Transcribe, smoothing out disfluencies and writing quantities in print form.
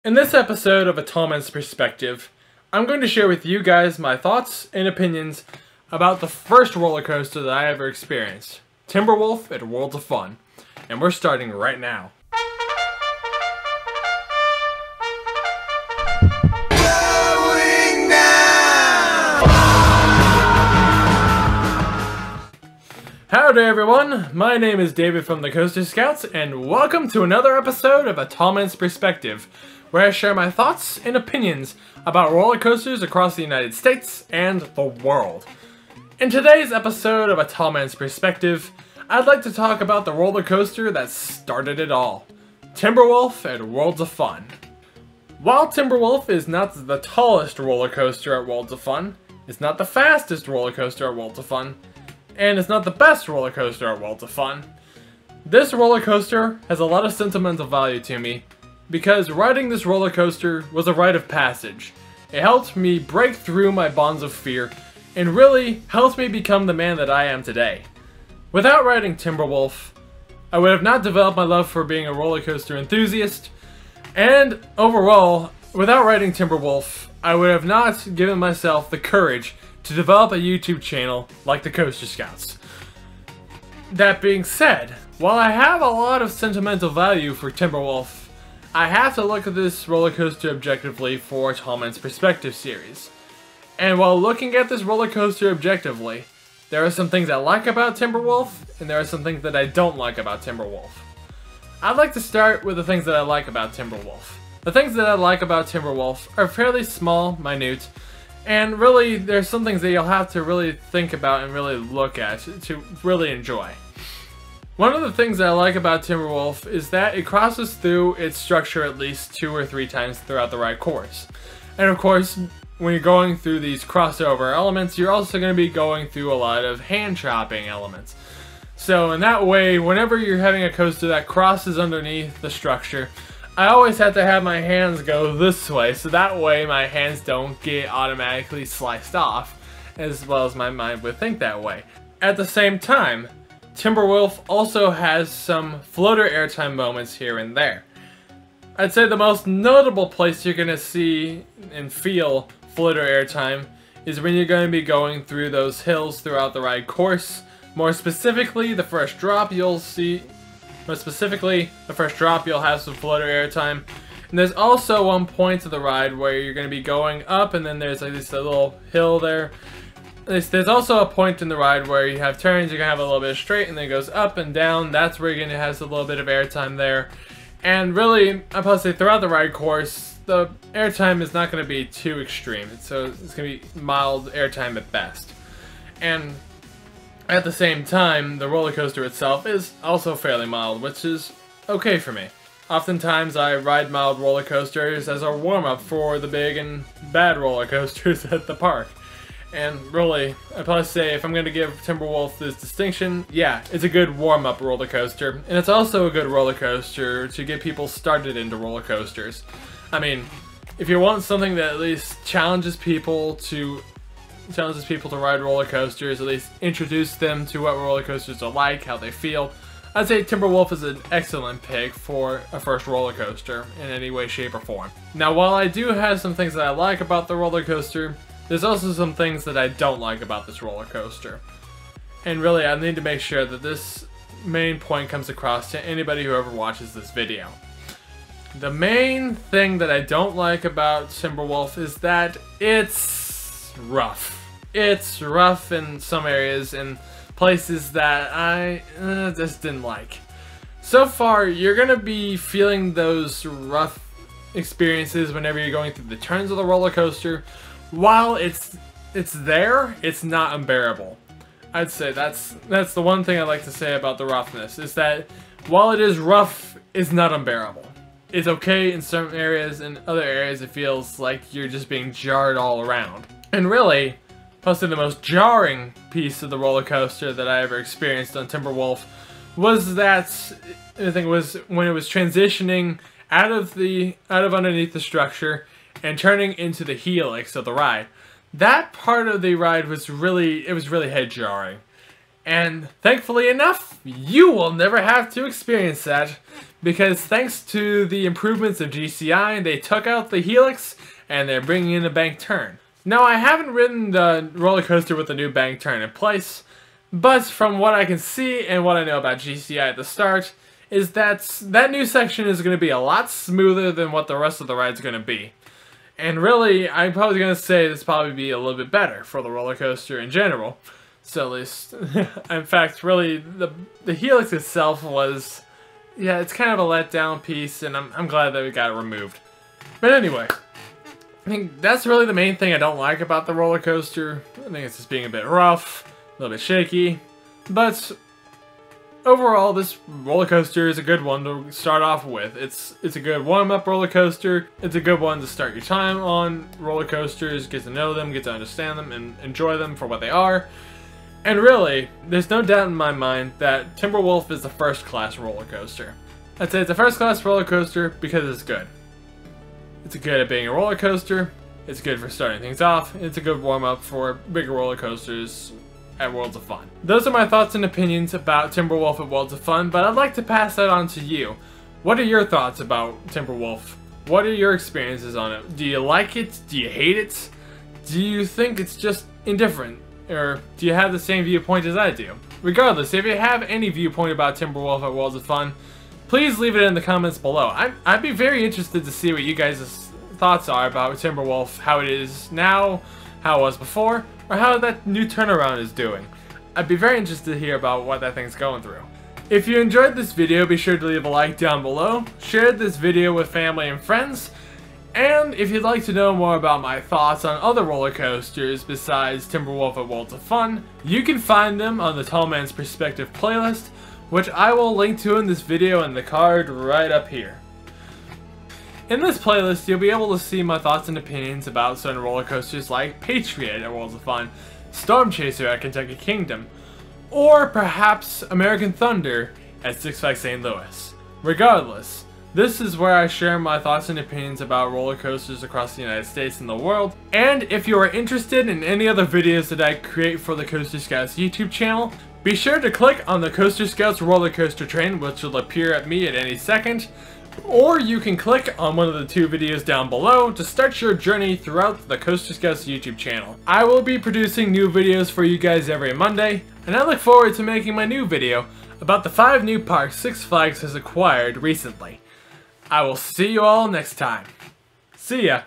In this episode of A Tall Man's Perspective, I'm going to share with you guys my thoughts and opinions about the first roller coaster that I ever experienced, Timberwolf at Worlds of Fun, and we're starting right now. Howdy everyone, my name is David from the Coaster Scouts, and welcome to another episode of A Tall Man's Perspective, where I share my thoughts and opinions about roller coasters across the United States and the world. In today's episode of A Tall Man's Perspective, I'd like to talk about the roller coaster that started it all, Timberwolf at Worlds of Fun. While Timberwolf is not the tallest roller coaster at Worlds of Fun, it's not the fastest roller coaster at Worlds of Fun, and it's not the best roller coaster at Worlds of Fun, this roller coaster has a lot of sentimental value to me, because riding this roller coaster was a rite of passage. It helped me break through my bonds of fear, and really helped me become the man that I am today. Without riding Timberwolf, I would have not developed my love for being a roller coaster enthusiast, and overall, without riding Timberwolf, I would have not given myself the courage to develop a YouTube channel like the Coaster Scouts. That being said, while I have a lot of sentimental value for Timberwolf, I have to look at this roller coaster objectively for Tall Man's Perspective series. And while looking at this roller coaster objectively, there are some things I like about Timberwolf, and there are some things that I don't like about Timberwolf. I'd like to start with the things that I like about Timberwolf. The things that I like about Timberwolf are fairly small, minute, and really there's some things that you'll have to really think about and really look at to really enjoy. One of the things that I like about Timberwolf is that it crosses through its structure at least 2 or 3 times throughout the ride course. And of course, when you're going through these crossover elements, you're also going to be going through a lot of hand chopping elements. So in that way, whenever you're having a coaster that crosses underneath the structure, I always have to have my hands go this way, so that way my hands don't get automatically sliced off, as well as my mind would think that way. At the same time, Timberwolf also has some floater airtime moments here and there. I'd say the most notable place you're going to see and feel floater airtime is when you're going to be going through those hills throughout the ride course. More specifically, the first drop you'll have some floater airtime. And there's also one point of the ride where you're going to be going up, and then there's like this little hill there. There's also a point in the ride where you have turns, you're going to have a little bit of straight, and then it goes up and down. That's where you're going to have a little bit of airtime there. And really, I'm supposed to say throughout the ride course, the airtime is not going to be too extreme. So it's going to be mild airtime at best. And at the same time, the roller coaster itself is also fairly mild, which is okay for me. Oftentimes I ride mild roller coasters as a warm-up for the big and bad roller coasters at the park. And really, I'd probably say if I'm going to give Timberwolf this distinction, yeah, it's a good warm-up roller coaster. And it's also a good roller coaster to get people started into roller coasters. I mean, if you want something that at least challenges people to ride roller coasters, at least introduce them to what roller coasters are like, how they feel, I'd say Timberwolf is an excellent pick for a first roller coaster in any way, shape, or form. Now, while I do have some things that I like about the roller coaster, there's also some things that I don't like about this roller coaster. And really, I need to make sure that this main point comes across to anybody who ever watches this video. The main thing that I don't like about Timberwolf is that it's rough. It's rough in some areas and places that I just didn't like. So far, you're gonna be feeling those rough experiences whenever you're going through the turns of the roller coaster. While it's there, it's not unbearable. I'd say that's the one thing I like to say about the roughness, is that while it is rough, it's not unbearable. It's okay in certain areas, in other areas it feels like you're just being jarred all around. And really, possibly the most jarring piece of the roller coaster that I ever experienced on Timberwolf was that, I think it was when it was transitioning out of underneath the structure and turning into the helix of the ride. That part of the ride was really head jarring. And thankfully enough, you will never have to experience that, because thanks to the improvements of GCI, they took out the helix and they're bringing in a bank turn. Now, I haven't ridden the roller coaster with the new bank turn in place, but from what I can see and what I know about GCI at the start, is that new section is going to be a lot smoother than what the rest of the ride's going to be. And really, I'm probably going to say this probably be a little bit better for the roller coaster in general. So at least, in fact, really, the helix itself was, yeah, it's kind of a letdown piece, and I'm glad that we got it removed. But anyway, I think that's really the main thing I don't like about the roller coaster. I think it's just being a bit rough, a little bit shaky, but overall, this roller coaster is a good one to start off with. It's a good warm-up roller coaster. It's a good one to start your time on roller coasters, get to know them, get to understand them, and enjoy them for what they are. And really, there's no doubt in my mind that Timberwolf is a first-class roller coaster. I'd say it's a first-class roller coaster because it's good. It's good at being a roller coaster. It's good for starting things off. It's a good warm-up for bigger roller coasters at Worlds of Fun. Those are my thoughts and opinions about Timberwolf at Worlds of Fun, but I'd like to pass that on to you. What are your thoughts about Timberwolf? What are your experiences on it? Do you like it? Do you hate it? Do you think it's just indifferent? Or do you have the same viewpoint as I do? Regardless, if you have any viewpoint about Timberwolf at Worlds of Fun, please leave it in the comments below. I'd be very interested to see what you guys' thoughts are about Timberwolf, how it is now, how it was before, or how that new turnaround is doing. I'd be very interested to hear about what that thing's going through. If you enjoyed this video, be sure to leave a like down below, share this video with family and friends, and if you'd like to know more about my thoughts on other roller coasters besides Timberwolf at Worlds of Fun, you can find them on the Tall Man's Perspective playlist, which I will link to in this video in the card right up here. In this playlist, you'll be able to see my thoughts and opinions about certain roller coasters like Patriot at Worlds of Fun, Storm Chaser at Kentucky Kingdom, or perhaps American Thunder at Six Flags St. Louis. Regardless, this is where I share my thoughts and opinions about roller coasters across the United States and the world. And if you are interested in any other videos that I create for the Coaster Scouts YouTube channel, be sure to click on the Coaster Scouts roller coaster train, which will appear at me at any second. Or you can click on one of the two videos down below to start your journey throughout the Coaster Scouts YouTube channel. I will be producing new videos for you guys every Monday, and I look forward to making my new video about the 5 new parks Six Flags has acquired recently. I will see you all next time. See ya!